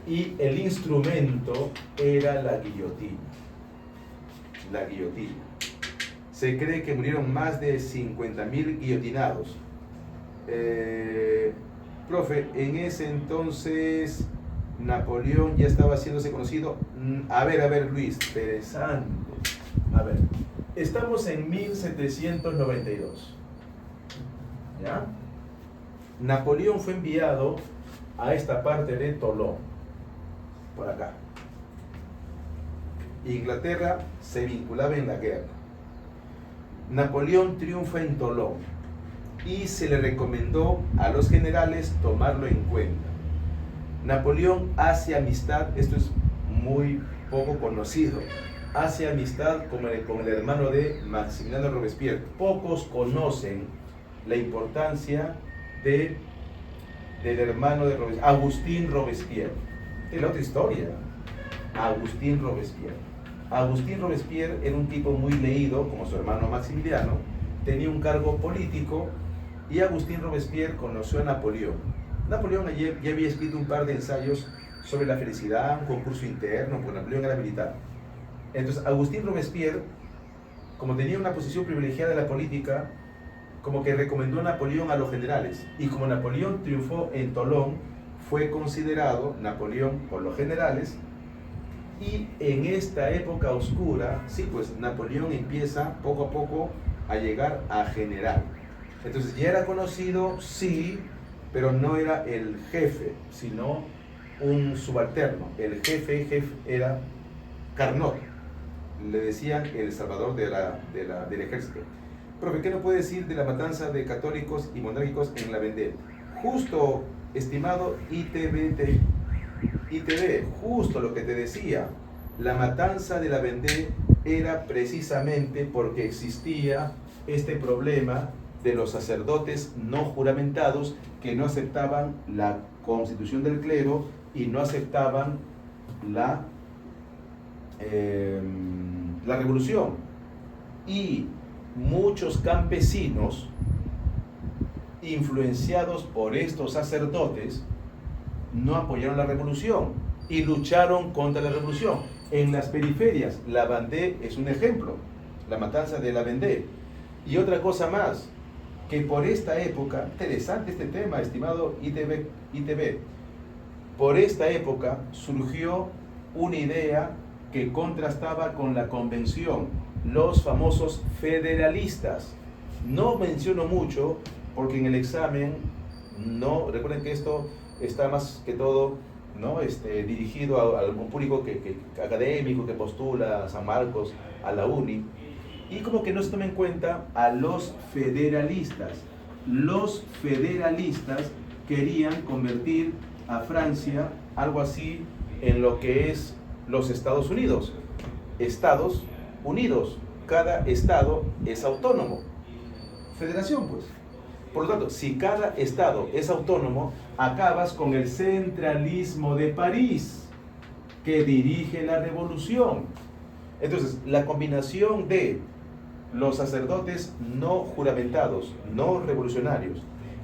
Y el instrumento era la guillotina. La guillotina. Se cree que murieron más de 50.000 guillotinados. Profe, en ese entonces Napoleón ya estaba haciéndose conocido. A ver, Luis, interesante. A ver, estamos en 1792. ¿Ya? Napoleón fue enviado a esta parte de Tolón, por acá. Inglaterra se vinculaba en la guerra. Napoleón triunfa en Tolón y se le recomendó a los generales tomarlo en cuenta. Napoleón hace amistad, esto es muy poco conocido, hace amistad con el hermano de Maximiliano Robespierre. Pocos conocen la importancia del hermano de Robespierre, Agustín Robespierre. Es la otra historia, Agustín Robespierre. Agustín Robespierre era un tipo muy leído, como su hermano Maximiliano, tenía un cargo político, y Agustín Robespierre conoció a Napoleón. Napoleón ayer ya había escrito un par de ensayos sobre la felicidad, un concurso interno, porque Napoleón era militar. Entonces Agustín Robespierre, como tenía una posición privilegiada en la política, como que recomendó a Napoleón a los generales, y como Napoleón triunfó en Tolón, fue considerado Napoleón por los generales. Y en esta época oscura, sí, pues Napoleón empieza poco a poco a llegar a general. Entonces ya era conocido, sí, pero no era el jefe, sino un subalterno. El jefe era Carnot, le decían el salvador del ejército. Profe, ¿qué nos puede decir de la matanza de católicos y monárquicos en la Vendée? Justo, estimado ITV, justo lo que te decía, la matanza de la Vendée era precisamente porque existía este problema de los sacerdotes no juramentados que no aceptaban la constitución del clero y no aceptaban la revolución. Y muchos campesinos, influenciados por estos sacerdotes, no apoyaron la revolución y lucharon contra la revolución. En las periferias, la Vendée es un ejemplo, la matanza de la Vendée. Y otra cosa más, que por esta época, interesante este tema, estimado ITV, por esta época surgió una idea que contrastaba con la convención, los famosos federalistas. No menciono mucho porque en el examen, no, recuerden que esto está más que todo, ¿no? Dirigido a algún público académico que postula a San Marcos, a la UNI, y como que no se toma en cuenta a los federalistas. Los federalistas querían convertir a Francia algo así en lo que es los Estados Unidos. Estados Unidos, cada estado es autónomo. Federación, pues. Por lo tanto, si cada estado es autónomo, acabas con el centralismo de París, que dirige la revolución. Entonces, la combinación de los sacerdotes no juramentados, no revolucionarios,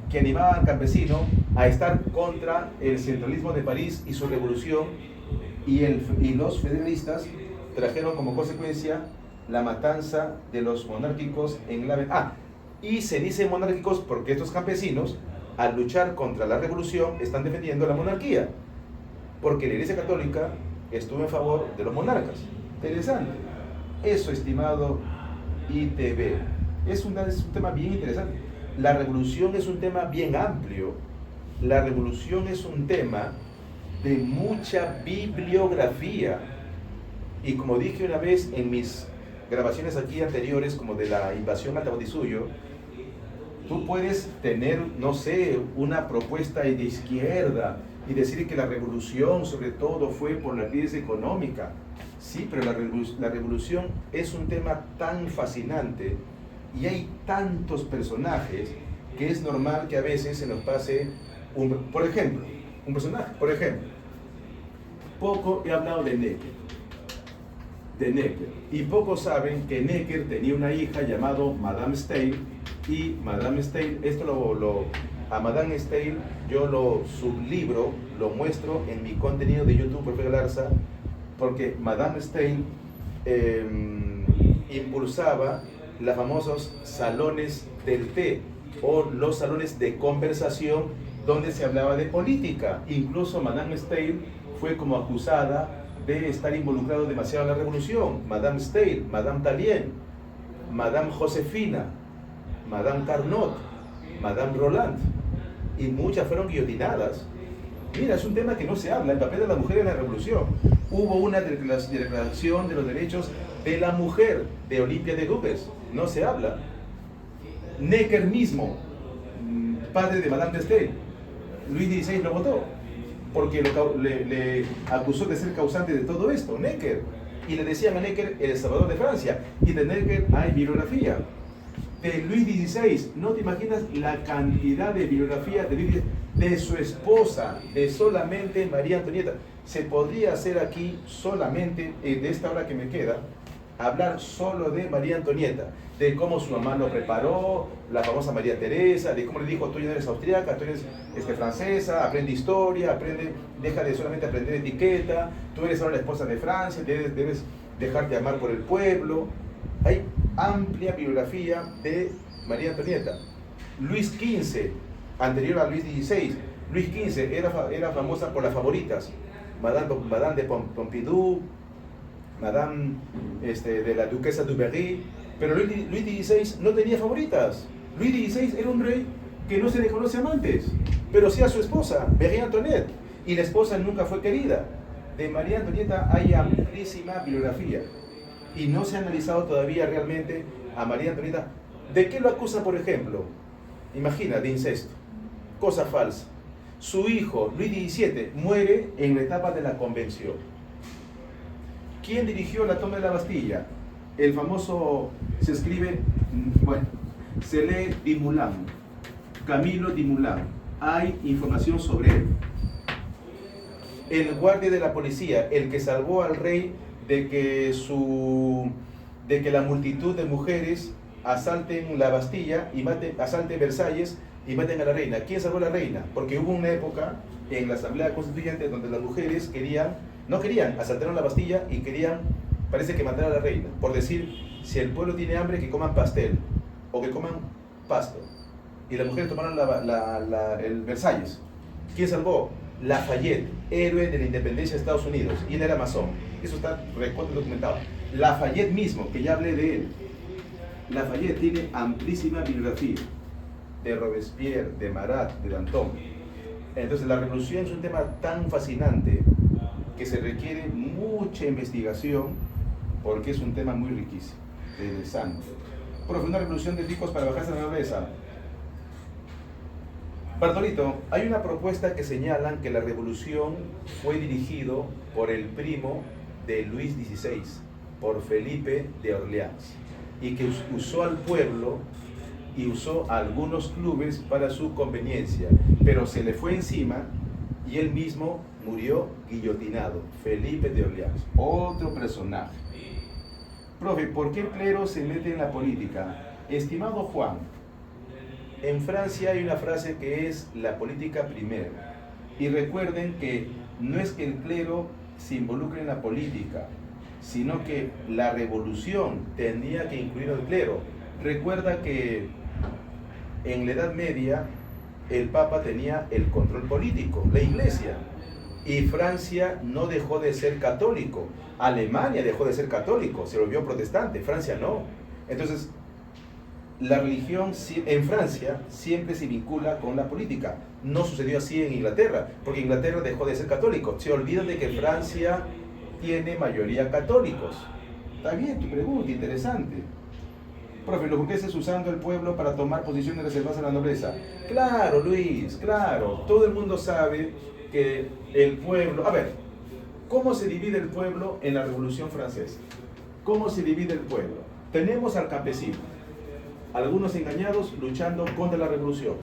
que animaban al campesino a estar contra el centralismo de París y su revolución, y los federalistas trajeron como consecuencia la matanza de los monárquicos en la... y se dice monárquicos porque estos campesinos, al luchar contra la revolución, están defendiendo la monarquía, porque la Iglesia Católica estuvo en favor de los monarcas. Interesante. Eso, estimado ITV, es un tema bien interesante. La revolución es un tema bien amplio. La revolución es un tema de mucha bibliografía. Y como dije una vez en mis grabaciones aquí anteriores, como de la invasión a Tahuantinsuyo, tú puedes tener, no sé, una propuesta de izquierda y decir que la revolución sobre todo fue por la crisis económica. Sí, pero la revolución es un tema tan fascinante y hay tantos personajes que es normal que a veces se nos pase un personaje. Por ejemplo, poco he hablado de Necker, y pocos saben que Necker tenía una hija llamada Madame Steil, y Madame Steil, a Madame Steil yo lo sublibro, lo muestro en mi contenido de YouTube, profe Galarza, porque Madame Stein impulsaba los famosos salones del té o los salones de conversación donde se hablaba de política. Incluso Madame Stein fue como acusada de estar involucrado demasiado en la revolución. Madame Stein, Madame Tallien, Madame Josefina, Madame Carnot, Madame Roland, y muchas fueron guillotinadas. Mira, es un tema que no se habla, el papel de la mujer en la revolución. Hubo una declaración de los derechos de la mujer de Olimpia de Gouges, no se habla. Necker mismo, padre de Madame de Stein, Luis XVI lo votó, porque le acusó de ser causante de todo esto, Necker. Y le decían a Necker el Salvador de Francia, y de Necker hay bibliografía. De Luis XVI, no te imaginas la cantidad de bibliografía de Luis XVI, de su esposa, de solamente María Antonieta. Se podría hacer aquí solamente, de esta hora que me queda, hablar solo de María Antonieta, de cómo su mamá lo preparó, la famosa María Teresa, de cómo le dijo: tú ya eres austríaca, tú eres francesa, aprende historia, deja de solamente aprender etiqueta, tú eres ahora la esposa de Francia, debes dejarte amar por el pueblo. Hay amplia bibliografía de María Antonieta. Luis XV, anterior a Luis XVI, Luis XV era famosa por las favoritas, Madame de Pompidou, Madame de la Duquesa de Berry, pero Luis XVI no tenía favoritas. Luis XVI era un rey que no se le conoce amantes, pero sí a su esposa, Marie Antoinette, y la esposa nunca fue querida. De María Antonieta hay amplísima bibliografía, y no se ha analizado todavía realmente a María Antonieta. ¿De qué lo acusa, por ejemplo? Imagina, de incesto, cosa falsa. Su hijo, Luis XVII, muere en la etapa de la Convención. ¿Quién dirigió la toma de la Bastilla? El famoso, se lee Dumoulin, Camilo Dumoulin. Hay información sobre él. El guardia de la policía, el que salvó al rey de que la multitud de mujeres asalten la Bastilla y asalten Versalles y maten a la reina. ¿Quién salvó a la reina? Porque hubo una época en la Asamblea Constituyente donde las mujeres no querían, asaltaron la Bastilla y querían, parece que matar a la reina, por decir: si el pueblo tiene hambre, que coman pastel o que coman pasto. Y las mujeres tomaron el Versalles. ¿Quién salvó? Lafayette, héroe de la independencia de Estados Unidos, y él era masón. Eso está recontra documentado. Lafayette mismo, que ya hablé de él, Lafayette tiene amplísima bibliografía de Robespierre, de Marat, de Danton. Entonces la revolución es un tema tan fascinante que se requiere mucha investigación, porque es un tema muy riquísimo, interesante. Profe, una revolución de ricos para bajarse la nobleza. Bartolito, hay una propuesta que señalan que la revolución fue dirigido por el primo de Luis XVI, por Felipe de Orleans, y que usó al pueblo y usó a algunos clubes para su conveniencia, pero se le fue encima y él mismo murió guillotinado. Felipe de Orleans, otro personaje. Profe, ¿por qué el clero se mete en la política? Estimado Juan, en Francia hay una frase que es la política primero. Y recuerden que no es que el clero se involucre en la política, sino que la revolución tenía que incluir al clero. Recuerda que en la Edad Media el Papa tenía el control político, la Iglesia, y Francia no dejó de ser católico. Alemania dejó de ser católico, se volvió protestante, Francia no. Entonces, la religión en Francia siempre se vincula con la política. No sucedió así en Inglaterra, porque Inglaterra dejó de ser católico. Se olvidan de que Francia tiene mayoría católicos. Está bien tu pregunta, interesante. Profe, los burgueses usando el pueblo para tomar posiciones reservadas a la nobleza. Claro, Luis, claro. Todo el mundo sabe que el pueblo... A ver, ¿cómo se divide el pueblo en la Revolución Francesa? ¿Cómo se divide el pueblo? Tenemos al campesino, algunos engañados luchando contra la revolución.